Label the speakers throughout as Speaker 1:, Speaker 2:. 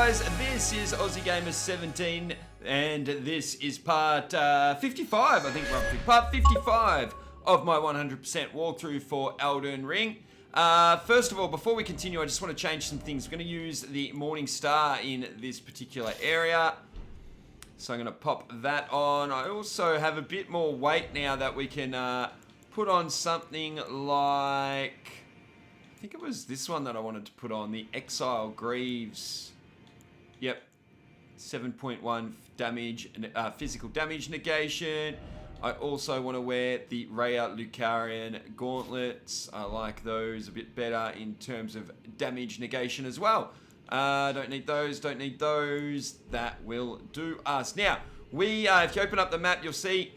Speaker 1: guys, this is Aussie Gamer 17 and this is part 55, I think roughly, part 55 of my 100% walkthrough for Elden Ring. First of all, before we continue, I just want to change some things. We're going to use the Morning Star in this particular area. So I'm going to pop that on. I also have a bit more weight now that we can put on something like... I think it was this one that I wanted to put on, the Exile Greaves. Yep, 7.1 damage, physical damage negation. I also want to wear the Rhea Lucarian gauntlets. I like those a bit better in terms of damage negation as well. Don't need those, don't need those. That will do us. Now, if you open up the map, you'll see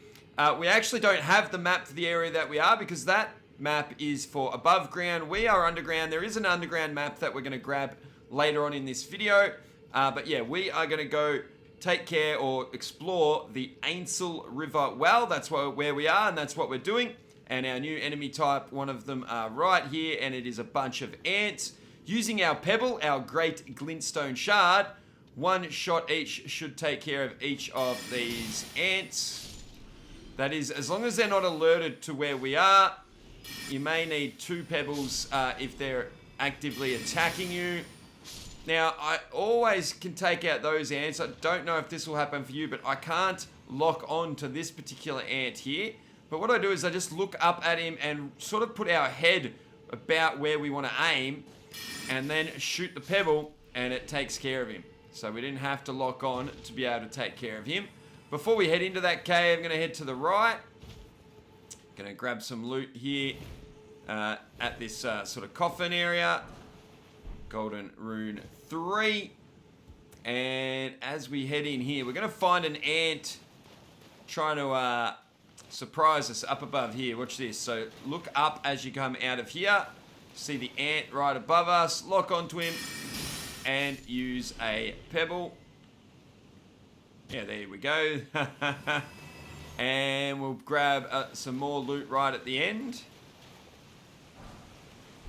Speaker 1: we actually don't have the map for the area that we are because that map is for above ground. We are underground. There is an underground map that we're going to grab later on in this video. But yeah, we are going to go take care or explore the Ainsel River well. That's where we are, and that's what we're doing. And our new enemy type, one of them are right here, and it is a bunch of ants. Using our pebble, our great glintstone shard, one shot each should take care of each of these ants. That is, as long as they're not alerted to where we are. You may need 2 pebbles if they're actively attacking you. Now, I always can take out those ants. I don't know if this will happen for you, but I can't lock on to this particular ant here. But what I do is I just look up at him and sort of put our head about where we want to aim and then shoot the pebble and it takes care of him. So we didn't have to lock on to be able to take care of him. Before we head into that cave, I'm going to head to the right. Gonna grab some loot here at this sort of coffin area. Golden Rune 3. And as we head in here, we're gonna find an ant trying to surprise us up above here. Watch this. So look up as you come out of here. See the ant right above us. Lock onto him and use a pebble. Yeah, there we go. And we'll grab some more loot right at the end.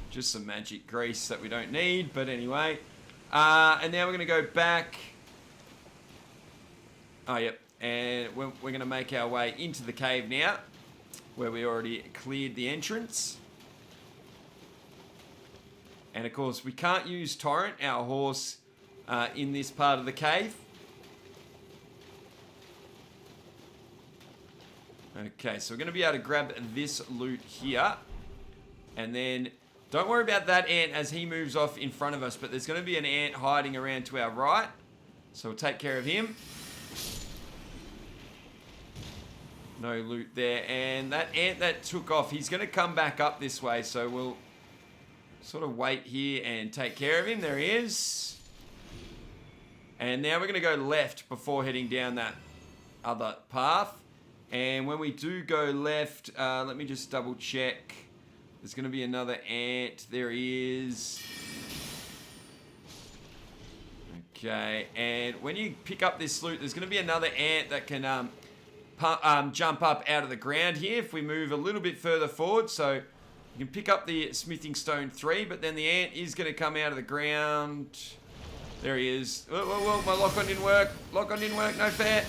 Speaker 1: Just some magic grease that we don't need, but anyway. And now we're going to go back. Oh, yep. And we're going to make our way into the cave now, where we already cleared the entrance. And of course, we can't use Torrent, our horse, in this part of the cave. Okay, so we're going to be able to grab this loot here. And then, don't worry about that ant as he moves off in front of us, but there's going to be an ant hiding around to our right. So we'll take care of him. No loot there. And that ant that took off, he's going to come back up this way. So we'll sort of wait here and take care of him. There he is. And now we're going to go left before heading down that other path. And when we do go left, let me just double check. There's going to be another ant. There he is. Okay, and when you pick up this loot, there's going to be another ant that can jump up out of the ground here if we move a little bit further forward. So you can pick up the smithing stone 3, but then the ant is going to come out of the ground. There he is. Whoa, whoa, whoa, my lock-on didn't work. Lock-on didn't work, no fair.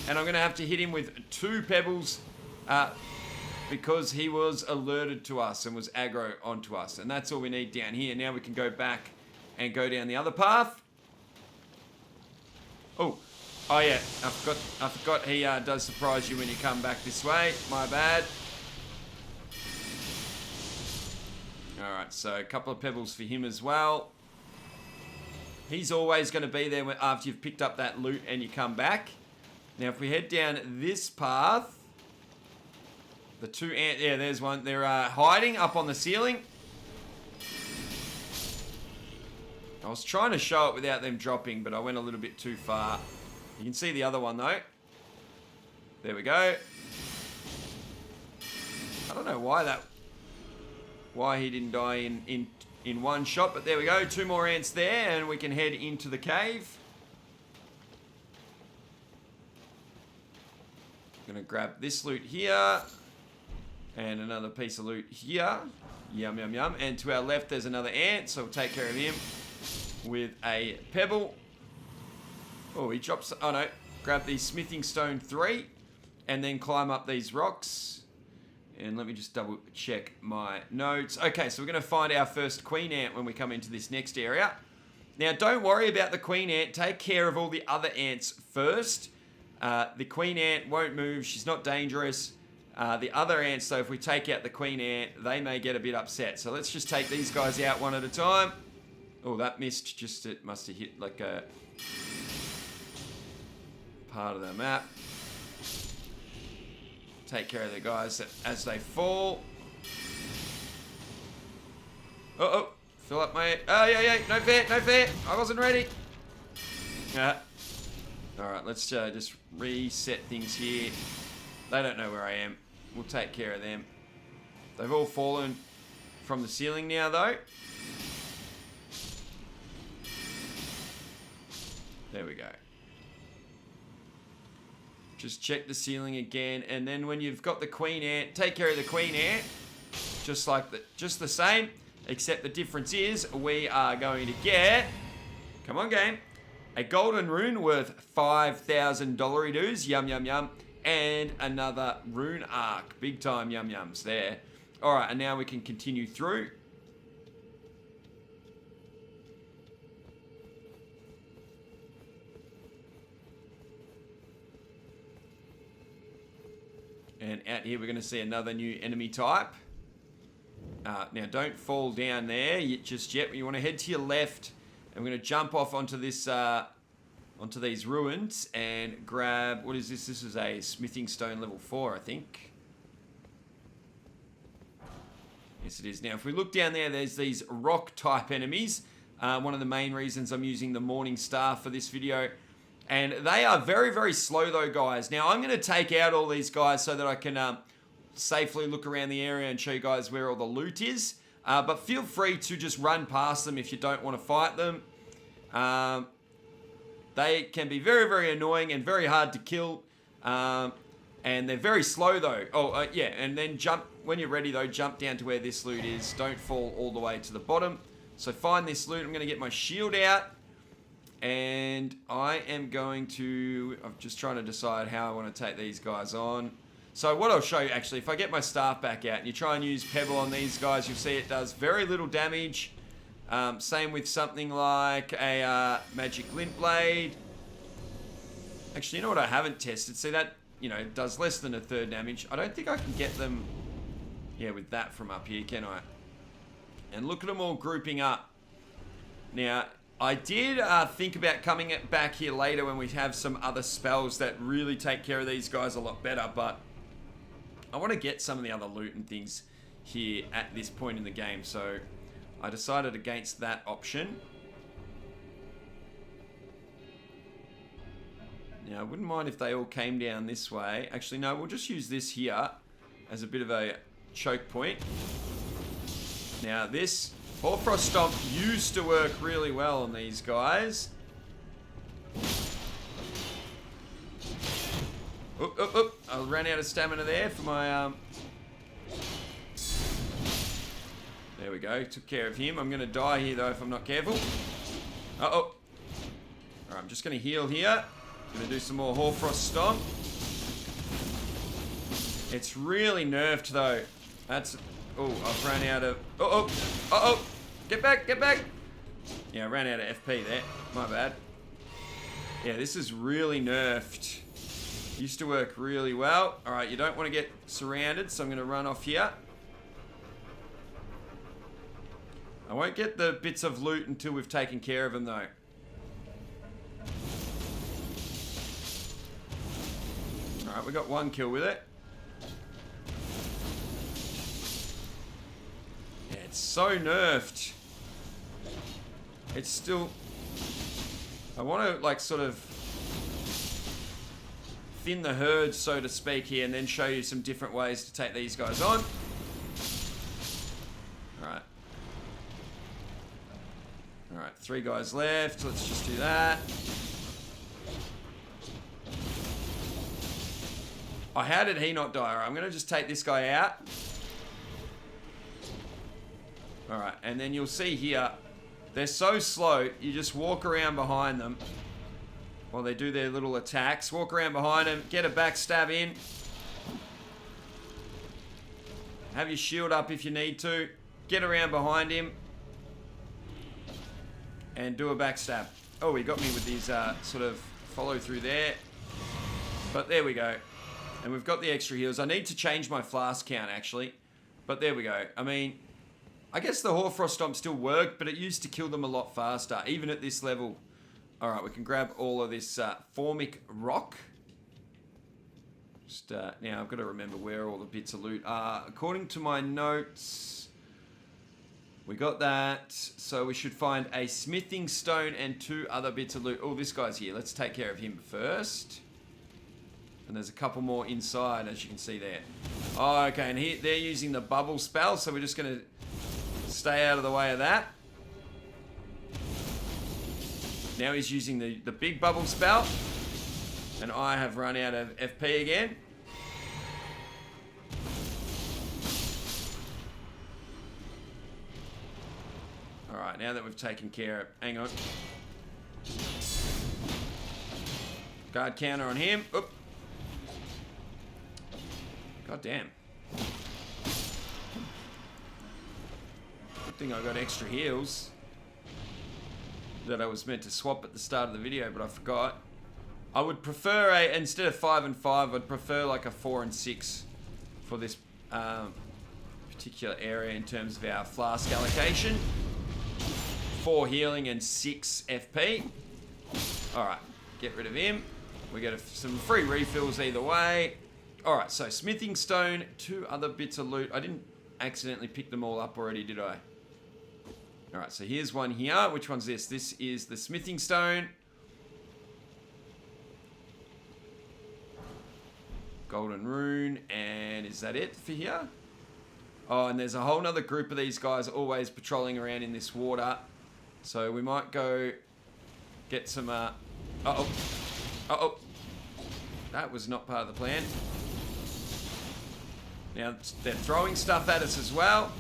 Speaker 1: And I'm going to have to hit him with 2 pebbles because he was alerted to us and was aggro onto us. And that's all we need down here. Now we can go back and go down the other path. Oh yeah, I forgot he does surprise you when you come back this way. My bad. Alright, so a couple of pebbles for him as well. He's always going to be there after you've picked up that loot and you come back. Now, if we head down this path, the 2 ants, yeah, there's one. They're hiding up on the ceiling. I was trying to show it without them dropping, but I went a little bit too far. You can see the other one, though. There we go. I don't know why he didn't die in one shot, but there we go. 2 more ants there, and we can head into the cave. Gonna grab this loot here and another piece of loot here. Yum, yum, yum. And to our left, there's another ant, so we'll take care of him with a pebble. Oh, he drops... Oh, no. Grab the smithing stone 3 and then climb up these rocks. And let me just double check my notes. Okay, so we're going to find our first queen ant when we come into this next area. Now, don't worry about the queen ant. Take care of all the other ants first. The queen ant won't move. She's not dangerous. The other ants, though, if we take out the queen ant, they may get a bit upset. So let's just take these guys out one at a time. Oh, that missed. Just it must have hit like a part of the map. Take care of the guys as they fall. Uh-oh. Fill up my... Oh, yeah. No fair. I wasn't ready. Alright, let's just reset things here. They don't know where I am. We'll take care of them. They've all fallen from the ceiling now, though. There we go. Just check the ceiling again, and then when you've got the queen ant, take care of the queen ant. Just the same, except the difference is we are going to get, come on game, a golden rune worth 5,000 dollary-doos, yum, and another rune arc. Big time yum-yums there. All right, and now we can continue through. And out here, we're going to see another new enemy type. Now, don't fall down there just yet. You want to head to your left, and we're going to jump off onto this, onto these ruins and grab. What is this? This is a smithing stone level 4, I think. Yes, it is. Now, if we look down there, there's these rock type enemies. One of the main reasons I'm using the Morning Star for this video. And they are very, very slow though, guys. Now, I'm going to take out all these guys so that I can safely look around the area and show you guys where all the loot is. But feel free to just run past them if you don't want to fight them. They can be very, very annoying and very hard to kill. And they're very slow though. Oh, yeah. And then jump, when you're ready though, jump down to where this loot is. Don't fall all the way to the bottom. So find this loot. I'm going to get my shield out. And I am going to... I'm just trying to decide how I want to take these guys on. So what I'll show you, actually, if I get my staff back out and you try and use Pebble on these guys, you'll see it does very little damage. Same with something like a Magic Glint Blade. Actually, you know what I haven't tested? See that, you know, does less than a third damage. I don't think I can get them, yeah, with that from up here, can I? And look at them all grouping up. Now... I did think about coming back here later when we have some other spells that really take care of these guys a lot better, but I want to get some of the other loot and things here at this point in the game, so I decided against that option. Now, I wouldn't mind if they all came down this way. Actually, no, we'll just use this here as a bit of a choke point. Now, this... Hoarfrost Stomp used to work really well on these guys. Oop. I ran out of stamina there for my... There we go. Took care of him. I'm going to die here, though, if I'm not careful. Uh-oh. Alright, I'm just going to heal here. Going to do some more Hoarfrost Stomp. It's really nerfed, though. That's... Oh, I've run out of... Uh-oh. Get back. Yeah, I ran out of FP there. My bad. Yeah, this is really nerfed. Used to work really well. All right, you don't want to get surrounded, so I'm going to run off here. I won't get the bits of loot until we've taken care of them, though. All right, we got one kill with it. It's so nerfed. It's still... I want to, like, sort of thin the herd, so to speak, here, and then show you some different ways to take these guys on. Alright. Alright, 3 guys left. Let's just do that. Oh, how did he not die? Alright, I'm going to just take this guy out. Alright, and then you'll see here, they're so slow, you just walk around behind them, while they do their little attacks. Walk around behind them, get a backstab in. Have your shield up if you need to. Get around behind him. And do a backstab. Oh, he got me with his sort of follow through there. But there we go. And we've got the extra heals. I need to change my flask count, actually. But there we go. I mean, I guess the Hoarfrost Stomp still worked, but it used to kill them a lot faster, even at this level. All right, we can grab all of this formic rock. Just now, I've got to remember where all the bits of loot are. According to my notes, we got that. So we should find a smithing stone and 2 other bits of loot. Oh, this guy's here. Let's take care of him first. And there's a couple more inside, as you can see there. Oh, okay, and they're using the bubble spell, so we're just going to stay out of the way of that. Now he's using the big bubble spell. And I have run out of FP again. Alright, now that we've taken care of... Hang on. Guard counter on him. Oop. God damn. Good thing I got extra heals that I was meant to swap at the start of the video, but I forgot. I would prefer instead of 5 and 5, I'd prefer like a 4 and 6 for this particular area in terms of our flask allocation. 4 healing and 6 FP. Alright, get rid of him. We get some free refills either way. Alright, so smithing stone, 2 other bits of loot. I didn't accidentally pick them all up already, did I? Alright, so here's one here. Which one's this? This is the smithing stone. Golden rune, and is that it for here? Oh, and there's a whole nother group of these guys always patrolling around in this water. So we might go get some, uh-oh. Uh-oh. That was not part of the plan. Now, they're throwing stuff at us as well.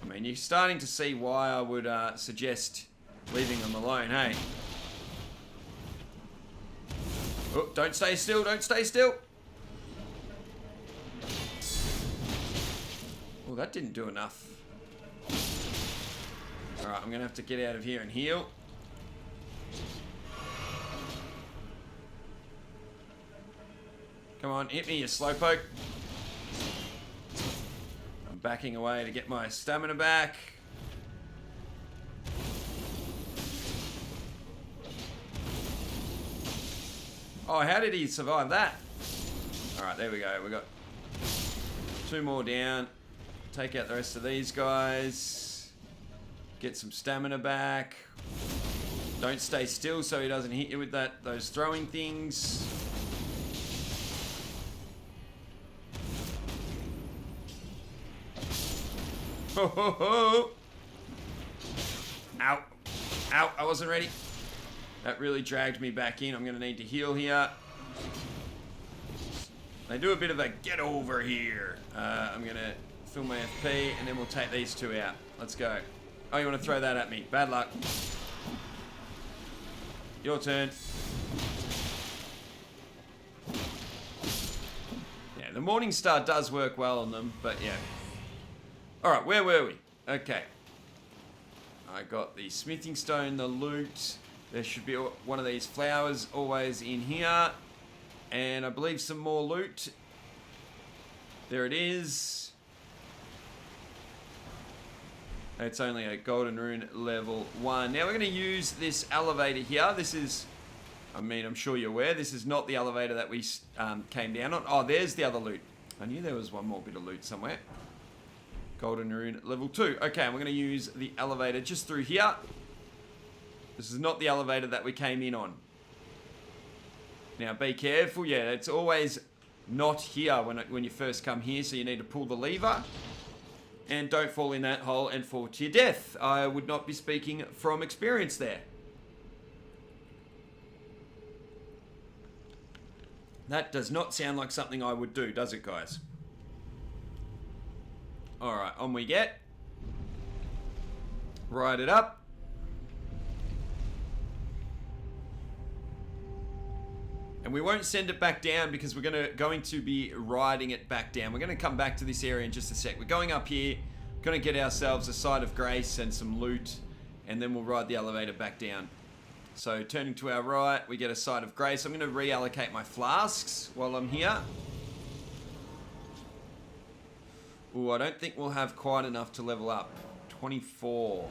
Speaker 1: I mean, you're starting to see why I would suggest leaving them alone, hey? Oh, don't stay still, don't stay still. Oh, that didn't do enough. Alright, I'm going to have to get out of here and heal. Come on, hit me, you slowpoke. I'm backing away to get my stamina back. Oh, how did he survive that? Alright, there we go. We got 2 more down. Take out the rest of these guys. Get some stamina back. Don't stay still so he doesn't hit you with those throwing things. Ho ho ho! Ow. Ow, I wasn't ready. That really dragged me back in. I'm going to need to heal here. They do a bit of a get over here. I'm going to fill my FP and then we'll take these 2 out. Let's go. Oh, you want to throw that at me? Bad luck. Your turn. Yeah, the Morning Star does work well on them, but yeah. Alright, where were we? Okay. I got the smithing stone, the loot. There should be one of these flowers always in here. And I believe some more loot. There it is. It's only a golden rune level 1. Now we're going to use this elevator here. This is, I mean, I'm sure you're aware, this is not the elevator that we came down on. Oh, there's the other loot. I knew there was one more bit of loot somewhere. Golden rune level 2. Okay, and we're going to use the elevator just through here. This is not the elevator that we came in on. Now, be careful. Yeah, it's always not here when you first come here, so you need to pull the lever. And don't fall in that hole and fall to your death. I would not be speaking from experience there. That does not sound like something I would do, does it, guys? Alright, on we get. Ride it up. And we won't send it back down because we're going to be riding it back down. We're going to come back to this area in just a sec. We're going up here, going to get ourselves a site of grace and some loot, and then we'll ride the elevator back down. So turning to our right, we get a site of grace. I'm going to reallocate my flasks while I'm here. Ooh, I don't think we'll have quite enough to level up. 24.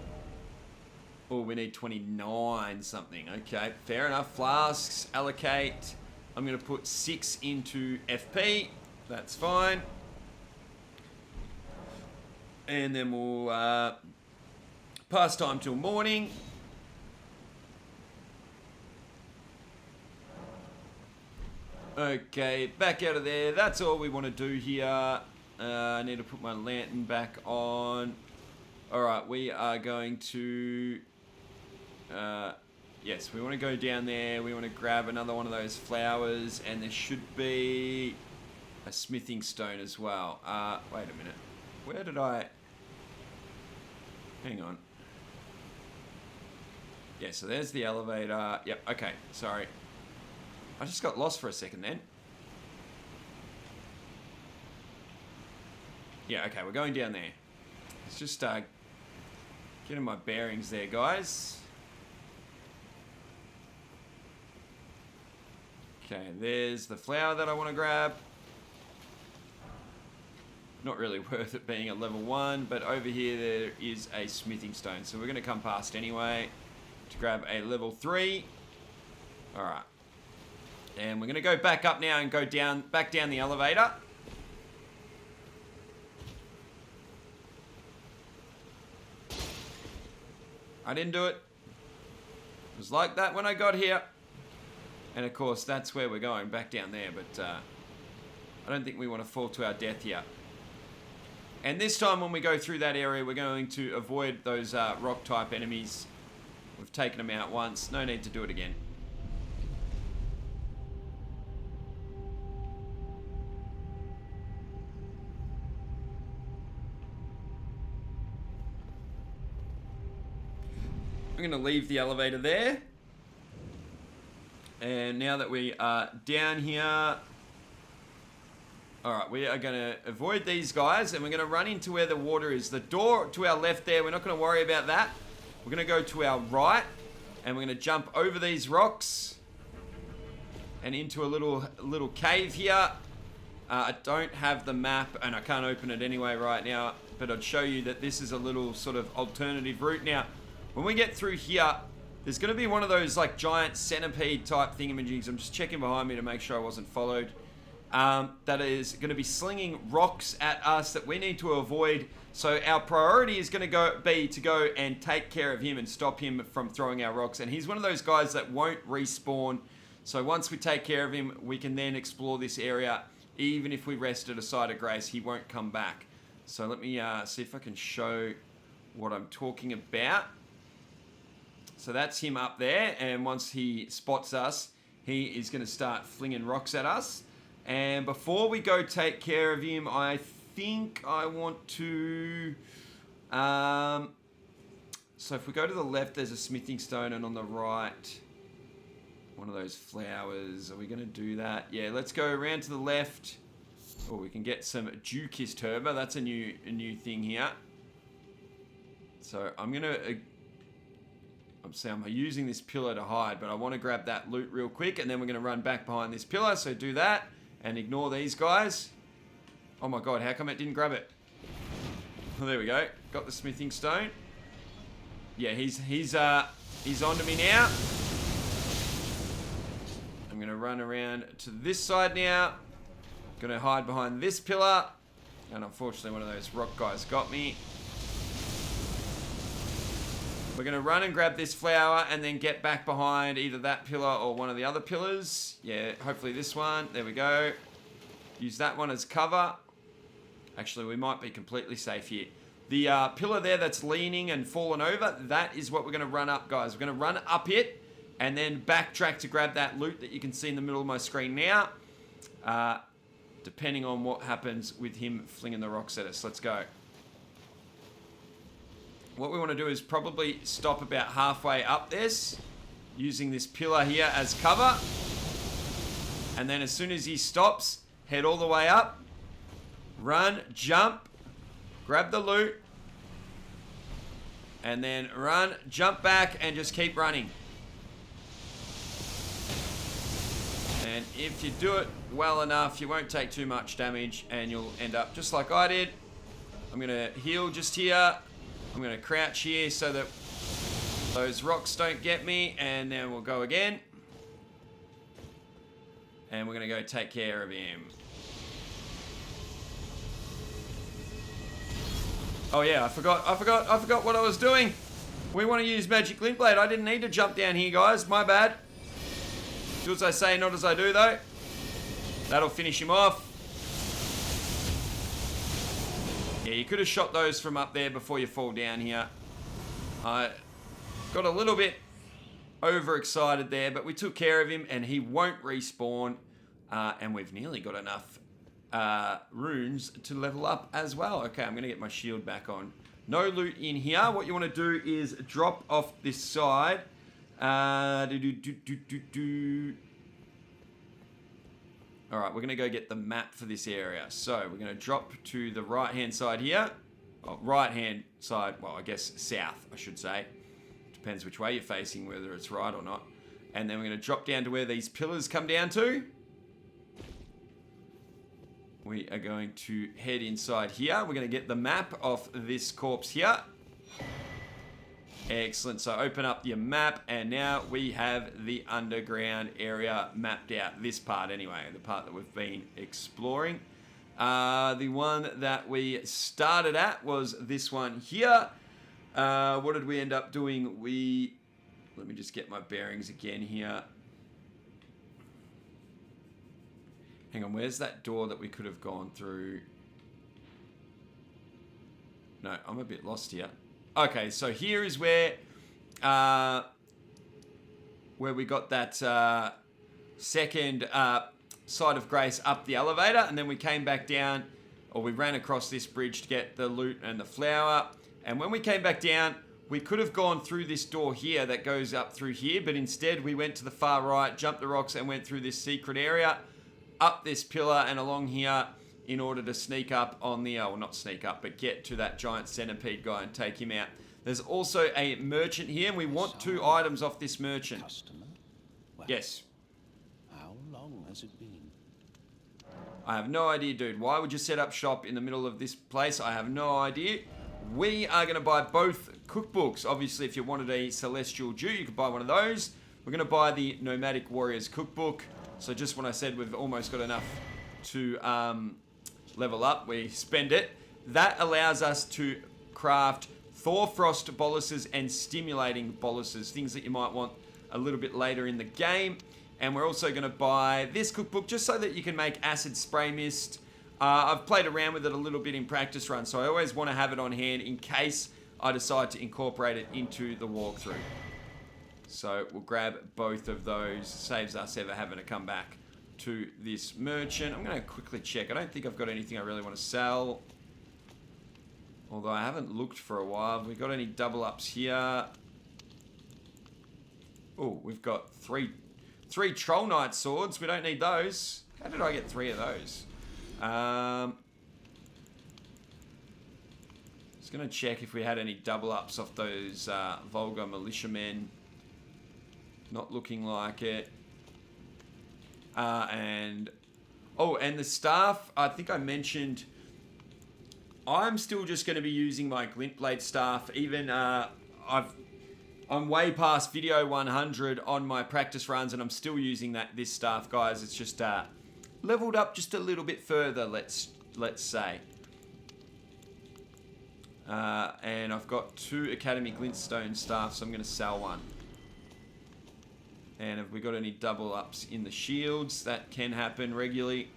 Speaker 1: Oh, we need 29 something. Okay, fair enough. Flasks, allocate. I'm going to put 6 into FP. That's fine. And then we'll pass time till morning. Okay, back out of there. That's all we want to do here. I need to put my lantern back on. Alright, we are going to... yes, we want to go down there. We want to grab another one of those flowers. And there should be a smithing stone as well. Wait a minute. Where did I... Hang on. Yeah, so there's the elevator. Yep, okay, sorry. I just got lost for a second then. Yeah, okay, we're going down there. Let's just getting my bearings there, guys. Okay, there's the flower that I want to grab. Not really worth it being a level 1, but over here there is a smithing stone. So we're going to come past anyway to grab a level 3. Alright. And we're going to go back up now and go down, back down the elevator. I didn't do it. It was like that when I got here. And of course, that's where we're going, back down there. But I don't think we want to fall to our death here. And this time when we go through that area, we're going to avoid those rock-type enemies. We've taken them out once. No need to do it again. I'm going to leave the elevator there. And now that we are down here... Alright, we are going to avoid these guys and we're going to run into where the water is. The door to our left there, we're not going to worry about that. We're going to go to our right and we're going to jump over these rocks and into a little cave here. I don't have the map and I can't open it anyway right now, but I'd show you that this is a little sort of alternative route. Now, when we get through here, there's going to be one of those like giant centipede type thingamajigs. I'm just checking behind me to make sure I wasn't followed. That is going to be slinging rocks at us that we need to avoid. So our priority is going to be to go and take care of him and stop him from throwing our rocks. And he's one of those guys that won't respawn. So once we take care of him, we can then explore this area. Even if we rest at a site of grace, he won't come back. So let me see if I can show what I'm talking about. So that's him up there. And once he spots us, he is going to start flinging rocks at us. And before we go take care of him, I think I want to... so if we go to the left, there's a smithing stone, and on the right, one of those flowers. Are we going to do that? Yeah, let's go around to the left. Oh, we can get some Dew-Kissed Herba. That's a new thing here. So I'm going to... I'm using this pillar to hide, but I want to grab that loot real quick, and then we're going to run back behind this pillar. So do that. And ignore these guys. Oh my god, how come it didn't grab it? Oh, there we go. Got the smithing stone. Yeah, he's onto me now. I'm gonna run around to this side now. Gonna hide behind this pillar. And unfortunately one of those rock guys got me. We're going to run and grab this flower and then get back behind either that pillar or one of the other pillars. Yeah, hopefully this one. There we go. Use that one as cover. Actually, we might be completely safe here. The pillar there that's leaning and fallen over, that is what we're going to run up, guys. We're going to run up it and then backtrack to grab that loot that you can see in the middle of my screen now. Depending on what happens with him flinging the rocks at us. Let's go. What we want to do is probably stop about halfway up this, using this pillar here as cover. And then as soon as he stops, head all the way up. Run, jump, grab the loot. And then run, jump back, and just keep running. And if you do it well enough, you won't take too much damage, and you'll end up just like I did. I'm going to heal just here. I'm going to crouch here so that those rocks don't get me, and then we'll go again. And we're going to go take care of him. Oh yeah, I forgot what I was doing. We want to use Magic Glint Blade. I didn't need to jump down here, guys. My bad. Do as I say, not as I do, though. That'll finish him off. Yeah, you could have shot those from up there before you fall down here. I got a little bit overexcited there, but we took care of him, and he won't respawn. And we've nearly got enough runes to level up as well. Okay, I'm going to get my shield back on. No loot in here. What you want to do is drop off this side. Alright, we're going to go get the map for this area. So we're going to drop to the right hand side here. Oh, right hand side, well, I guess south, I should say. Depends which way you're facing, whether it's right or not. And then we're going to drop down to where these pillars come down to. We are going to head inside here. We're going to get the map of this corpse here. Excellent. So open up your map, and now we have the underground area mapped out. This part anyway, the part that we've been exploring. The one that we started at was this one here. What did we end up doing? Let me just get my bearings again here. Hang on, where's that door that we could have gone through? No, I'm a bit lost here. Okay, so here is where we got that second side of grace up the elevator, and then we came back down, or we ran across this bridge to get the loot and the flower. And when we came back down, we could have gone through this door here that goes up through here, but instead we went to the far right, jumped the rocks, and went through this secret area, up this pillar and along here, in order to sneak up on the, well, not sneak up, but get to that giant centipede guy and take him out. There's also a merchant here, and we want 2 items off this merchant.
Speaker 2: Customer? Well,
Speaker 1: yes.
Speaker 2: How long has it been?
Speaker 1: I have no idea, dude. Why would you set up shop in the middle of this place? I have no idea. We are going to buy both cookbooks. Obviously, if you wanted a Celestial Dew, you could buy one of those. We're going to buy the Nomadic Warriors cookbook. So just when I said we've almost got enough to level up, we spend it. That allows us to craft Thorfrost boluses and stimulating boluses, things that you might want a little bit later in the game. And we're also going to buy this cookbook just so that you can make acid spray mist. I've played around with it a little bit in practice runs, so I always want to have it on hand in case I decide to incorporate it into the walkthrough. So we'll grab both of those. Saves us ever having to come back to this merchant. I'm going to quickly check. I don't think I've got anything I really want to sell. Although I haven't looked for a while. Have we got any double ups here? Oh, we've got three Troll Knight swords. We don't need those. How did I get 3 of those? Just going to check if we had any double ups off those Vulgar Militiamen. Not looking like it. And the staff, I think I mentioned, I'm still just going to be using my Glint Blade staff. Even I'm way past video 100 on my practice runs, and I'm still using this staff, guys. It's just leveled up just a little bit further, let's say. And I've got 2 Academy Glintstone staffs, so I'm going to sell one. And have we got any double ups in the shields? That can happen regularly.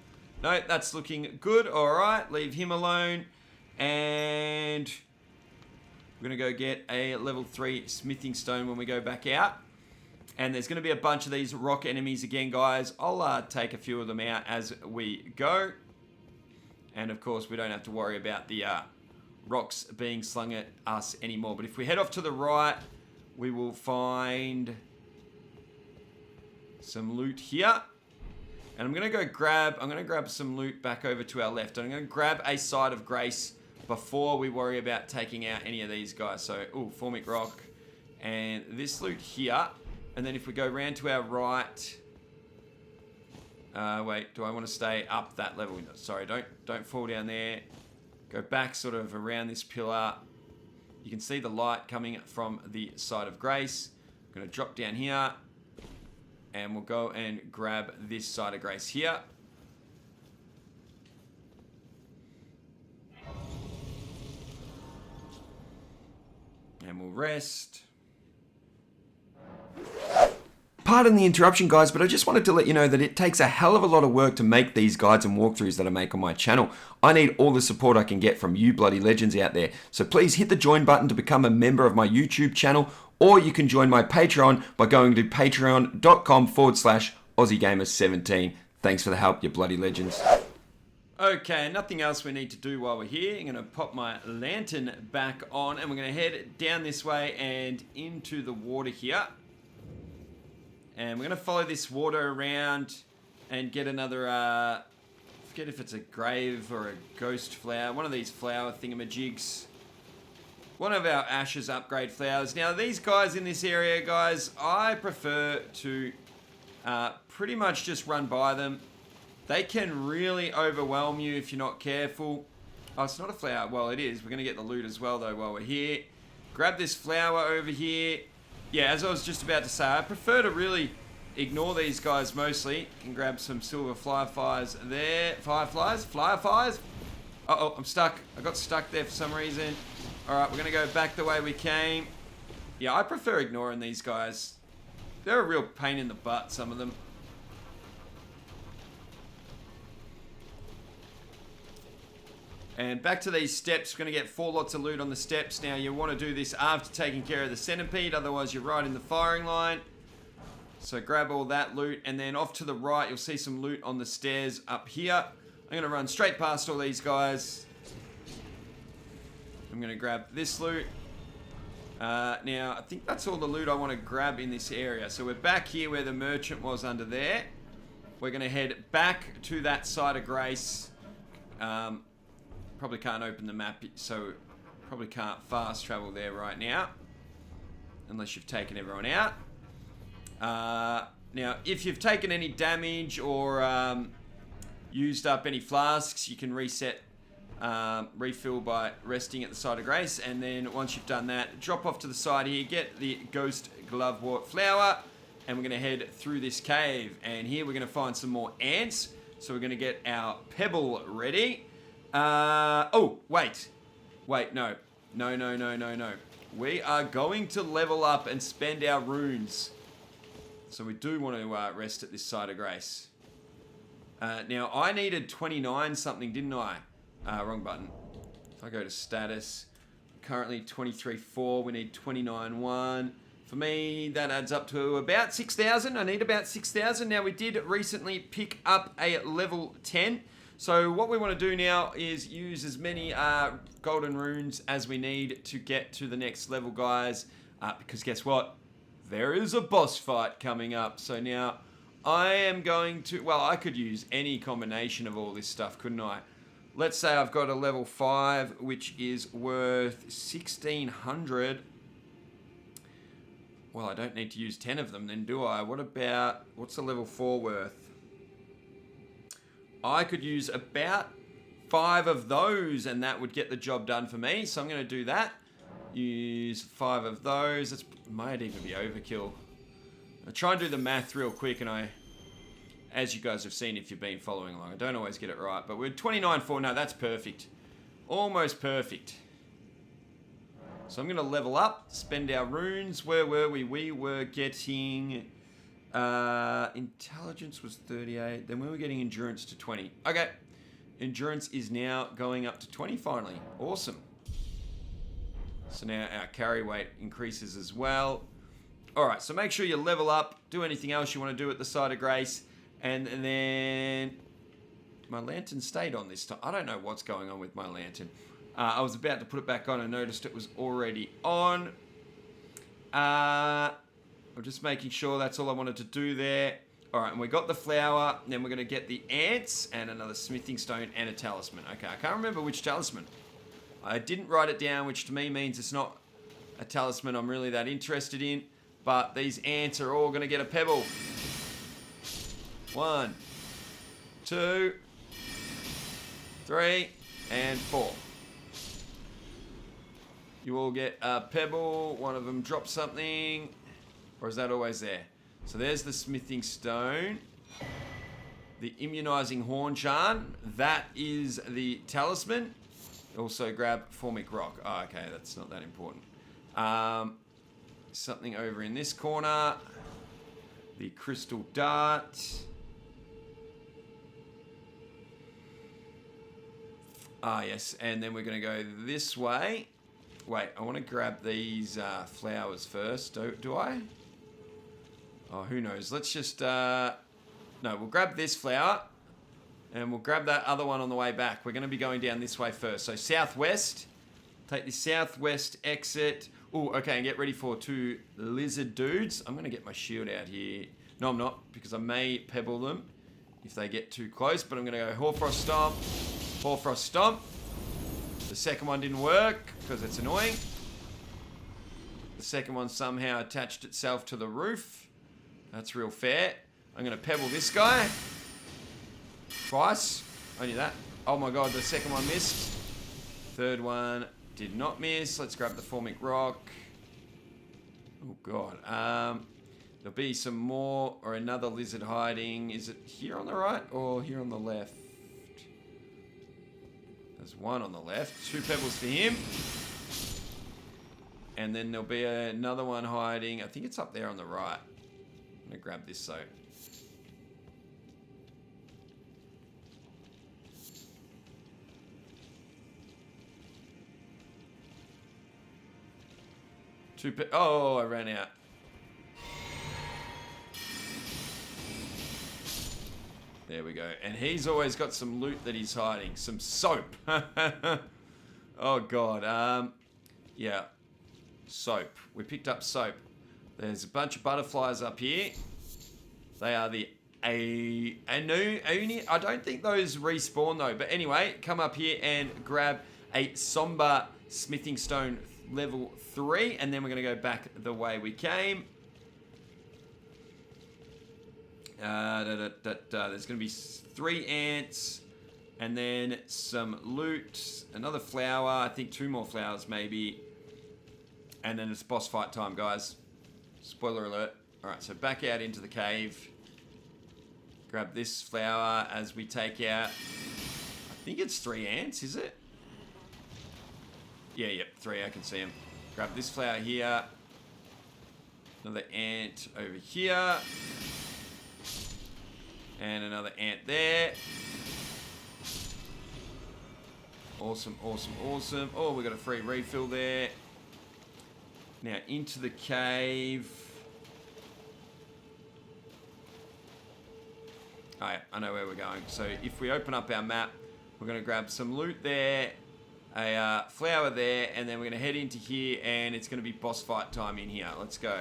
Speaker 1: No, that's looking good. All right, leave him alone. And we're going to go get a level 3 smithing stone when we go back out. And there's going to be a bunch of these rock enemies again, guys. I'll take a few of them out as we go. And of course, we don't have to worry about the rocks being slung at us anymore. But if we head off to the right, we will find some loot here. And I'm going to grab some loot back over to our left. I'm going to grab a side of grace before we worry about taking out any of these guys. So, formic rock and this loot here. And then if we go round to our right, wait, do I want to stay up that level? Sorry, don't fall down there. Go back sort of around this pillar. You can see the light coming from the side of grace. I'm going to drop down here. And we'll go and grab this side of grace here. And we'll rest. Pardon the interruption, guys, but I just wanted to let you know that it takes a hell of a lot of work to make these guides and walkthroughs that I make on my channel. I need all the support I can get from you bloody legends out there. So please hit the join button to become a member of my YouTube channel, or you can join my Patreon by going to patreon.com/AussieGamers17. Thanks for the help, you bloody legends. Okay, nothing else we need to do while we're here. I'm going to pop my lantern back on, and we're going to head down this way and into the water here. And we're going to follow this water around and get another, I forget if it's a grave or a ghost flower. One of these flower thingamajigs. One of our ashes upgrade flowers. Now, these guys in this area, guys, I prefer to pretty much just run by them. They can really overwhelm you if you're not careful. Oh, it's not a flower. Well, it is. We're going to get the loot as well, though, while we're here. Grab this flower over here. Yeah, as I was just about to say, I prefer to really ignore these guys mostly. Can grab some silver fireflies there. Fireflies? Uh-oh, I'm stuck. I got stuck there for some reason. Alright, we're going to go back the way we came. Yeah, I prefer ignoring these guys. They're a real pain in the butt, some of them. And back to these steps. We're going to get 4 lots of loot on the steps. Now, you want to do this after taking care of the centipede, otherwise you're right in the firing line. So grab all that loot, and then off to the right, you'll see some loot on the stairs up here. I'm going to run straight past all these guys. I'm going to grab this loot. Now, I think that's all the loot I want to grab in this area. So we're back here where the merchant was under there. We're going to head back to that side of grace. Probably can't open the map, so probably can't fast travel there right now. Unless you've taken everyone out. Now, if you've taken any damage or used up any flasks, you can reset, refill by resting at the side of grace. And then once you've done that, drop off to the side here, get the ghost glovewort flower, and we're going to head through this cave. And here we're going to find some more ants. So we're going to get our pebble ready. Oh, wait, no. We are going to level up and spend our runes. So we do want to rest at this side of grace. Now, I needed 29 something, didn't I? Wrong button. If I go to status, currently 23.4, we need 29.1. For me, that adds up to about 6,000. I need about 6,000. Now, we did recently pick up a level 10. So what we want to do now is use as many golden runes as we need to get to the next level, guys. Because guess what? There is a boss fight coming up. So now I am going to... Well, I could use any combination of all this stuff, couldn't I? Let's say I've got a level 5, which is worth 1,600. Well, I don't need to use 10 of them then, do I? What about... What's a level 4 worth? I could use about 5 of those and that would get the job done for me. So I'm going to do that. Use 5 of those. It might even be overkill. I'll try and do the math real quick, and as you guys have seen if you've been following along, I don't always get it right, but we're 29.4. No, that's perfect. Almost perfect. So I'm going to level up, spend our runes. Where were we? We were getting... intelligence was 38. Then we were getting endurance to 20. Okay. Endurance is now going up to 20 finally. Awesome. So now our carry weight increases as well. Alright, so make sure you level up. Do anything else you want to do at the side of grace. And then... My lantern stayed on this time. I don't know what's going on with my lantern. I was about to put it back on and noticed it was already on. I'm just making sure that's all I wanted to do there. All right, and we got the flower. Then we're going to get the ants and another smithing stone and a talisman. Okay, I can't remember which talisman. I didn't write it down, which to me means it's not a talisman I'm really that interested in. But these ants are all going to get a pebble. 1, 2, 3, and 4. You all get a pebble. One of them drops something. Or is that always there? So there's the smithing stone. The immunizing horn charm. That is the talisman. Also grab formic rock. Oh, okay, that's not that important. Something over in this corner. The crystal dart. Ah, yes. And then we're going to go this way. Wait, I want to grab these flowers first. Do I? Oh, who knows? Let's just... no, we'll grab this flower. And we'll grab that other one on the way back. We're going to be going down this way first. So southwest. Take the southwest exit. Oh, okay, and get ready for 2 lizard dudes. I'm going to get my shield out here. No, I'm not, because I may pebble them if they get too close. But I'm going to go Hoarfrost Stomp. Hoarfrost Stomp. The second one didn't work because it's annoying. The second one somehow attached itself to the roof. That's real fair. I'm going to pebble this guy. Twice. Only that. Oh my god, the second one missed. Third one did not miss. Let's grab the formic rock. Oh god. There'll be some more or another lizard hiding. Is it here on the right or here on the left? There's one on the left. 2 pebbles for him. And then there'll be another one hiding. I think it's up there on the right. I'm going to grab this though. Oh, I ran out. There we go. And he's always got some loot that he's hiding. Some soap. Oh, God. Yeah. Soap. We picked up soap. There's a bunch of butterflies up here. They are the Oni. I don't think those respawn, though. But anyway, come up here and grab a somber smithing stone level 3. And then we're going to go back the way we came. There's going to be 3 ants and then some loot, another flower, I think 2 more flowers maybe, and then it's boss fight time, guys. Spoiler alert. Alright, so back out into the cave. Grab this flower as we take out, I think it's 3 ants, is it? Yeah, yep, 3, I can see them. Grab this flower here. Another ant over here. And another ant there. Awesome, awesome, awesome. Oh, we got a free refill there. Now into the cave. Oh yeah, I know where we're going. So if we open up our map, we're going to grab some loot there, a flower there, and then we're going to head into here, and it's going to be boss fight time in here. Let's go.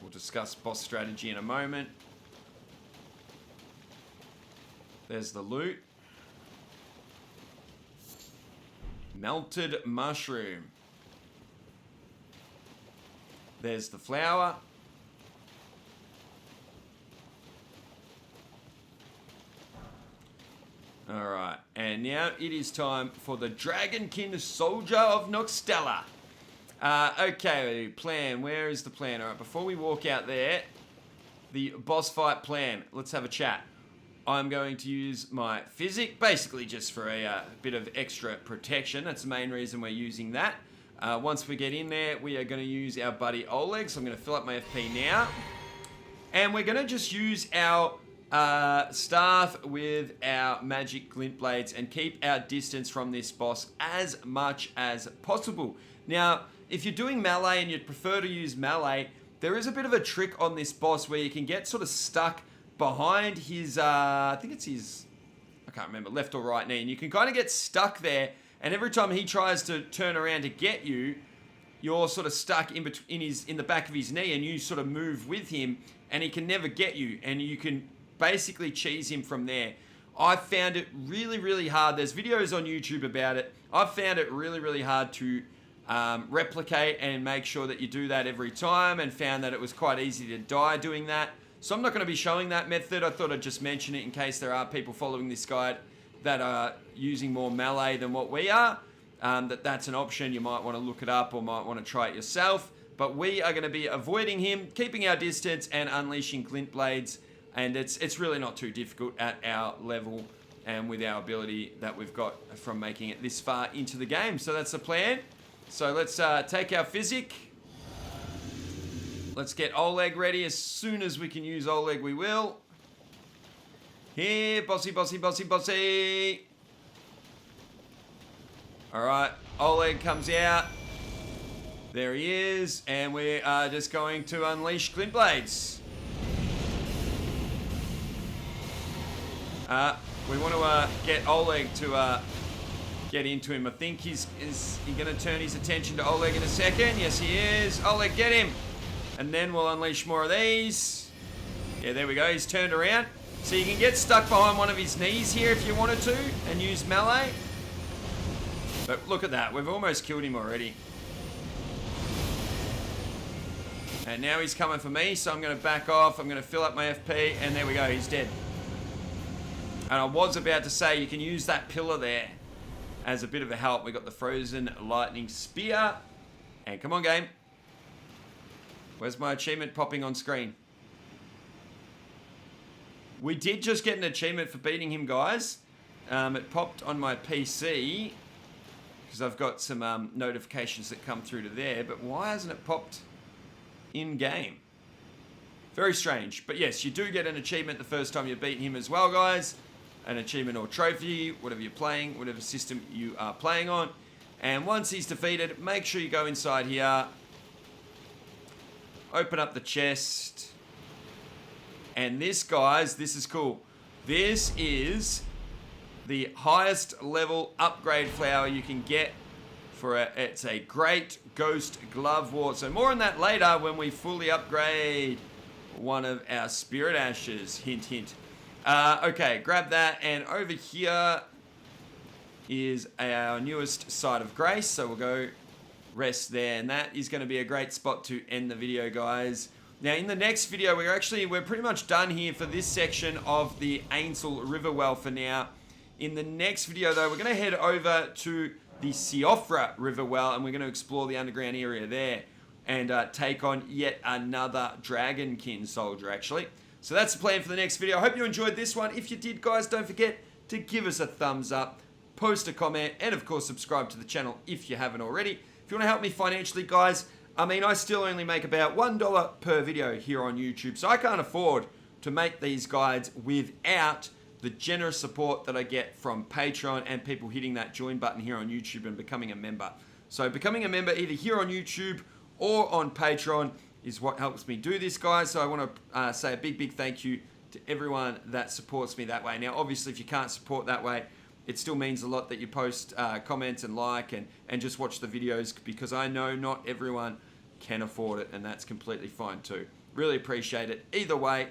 Speaker 1: We'll discuss boss strategy in a moment. There's the loot. Melted mushroom. There's the flower. Alright, and now it is time for the Dragonkin Soldier of Noxtella. Okay, plan. Where is the plan? Alright, before we walk out there, the boss fight plan. Let's have a chat. I'm going to use my physic, basically just for a bit of extra protection. That's the main reason we're using that. Once we get in there, we are going to use our buddy Oleg. So I'm going to fill up my FP now. And we're going to just use our staff with our magic glint blades and keep our distance from this boss as much as possible. Now, if you're doing melee and you'd prefer to use melee, there is a bit of a trick on this boss where you can get sort of stuck behind his, I think it's his, I can't remember, left or right knee. And you can kind of get stuck there. And every time he tries to turn around to get you, you're sort of stuck in the back of his knee, and you sort of move with him, and he can never get you, and you can basically cheese him from there. I found it really, really hard. There's videos on YouTube about it. I've found it really, really hard to replicate and make sure that you do that every time, and found that it was quite easy to die doing that. So I'm not going to be showing that method. I thought I'd just mention it in case there are people following this guide that are using more melee than what we are. That's an option. You might want to look it up or might want to try it yourself. But we are going to be avoiding him, keeping our distance, and unleashing glint blades. And it's really not too difficult at our level and with our ability that we've got from making it this far into the game. So that's the plan. So let's take our physic. Let's get Oleg ready. As soon as we can use Oleg, we will. Here, bossy, bossy, bossy, bossy. All right, Oleg comes out. There he is. And we are just going to unleash glint blades. We want to get Oleg to get into him. I think is he going to turn his attention to Oleg in a second? Yes, he is. Oleg, get him. And then we'll unleash more of these. Yeah, there we go. He's turned around. So you can get stuck behind one of his knees here if you wanted to and use melee. But look at that. We've almost killed him already. And now he's coming for me, so I'm going to back off. I'm going to fill up my FP, and there we go. He's dead. And I was about to say you can use that pillar there as a bit of a help. We got the frozen lightning spear. And come on, game. Where's my achievement popping on screen? We did just get an achievement for beating him, guys. It popped on my PC because I've got some notifications that come through to there. But why hasn't it popped in-game? Very strange. But yes, you do get an achievement the first time you beat him as well, guys. An achievement or trophy, whatever you're playing, whatever system you are playing on. And once he's defeated, make sure you go inside here. Open up the chest. And this, guys, this is cool. This is the highest level upgrade flower you can get for it's a great ghost glove ward. So more on that later when we fully upgrade one of our spirit ashes. Hint, hint. Okay, grab that. And over here is our newest site of grace. So we'll go rest there. And that is going to be a great spot to end the video, guys. Now, in the next video, we're pretty much done here for this section of the Ainsel River Well for now. In the next video, though, we're going to head over to the Siofra River Well, and we're going to explore the underground area there and take on yet another Dragonkin soldier, actually. So that's the plan for the next video. I hope you enjoyed this one. If you did, guys, don't forget to give us a thumbs up, post a comment, and, of course, subscribe to the channel if you haven't already. If you want to help me financially, guys, I mean, I still only make about $1 per video here on YouTube, so I can't afford to make these guides without the generous support that I get from Patreon and people hitting that join button here on YouTube and becoming a member. So becoming a member either here on YouTube or on Patreon is what helps me do this, guys. So I want to say a big, big thank you to everyone that supports me that way. Now, obviously, if you can't support that way, it still means a lot that you post comments and like and just watch the videos, because I know not everyone can afford it, and that's completely fine too. Really appreciate it. Either way,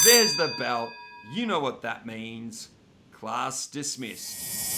Speaker 1: there's the bell. You know what that means. Class dismissed.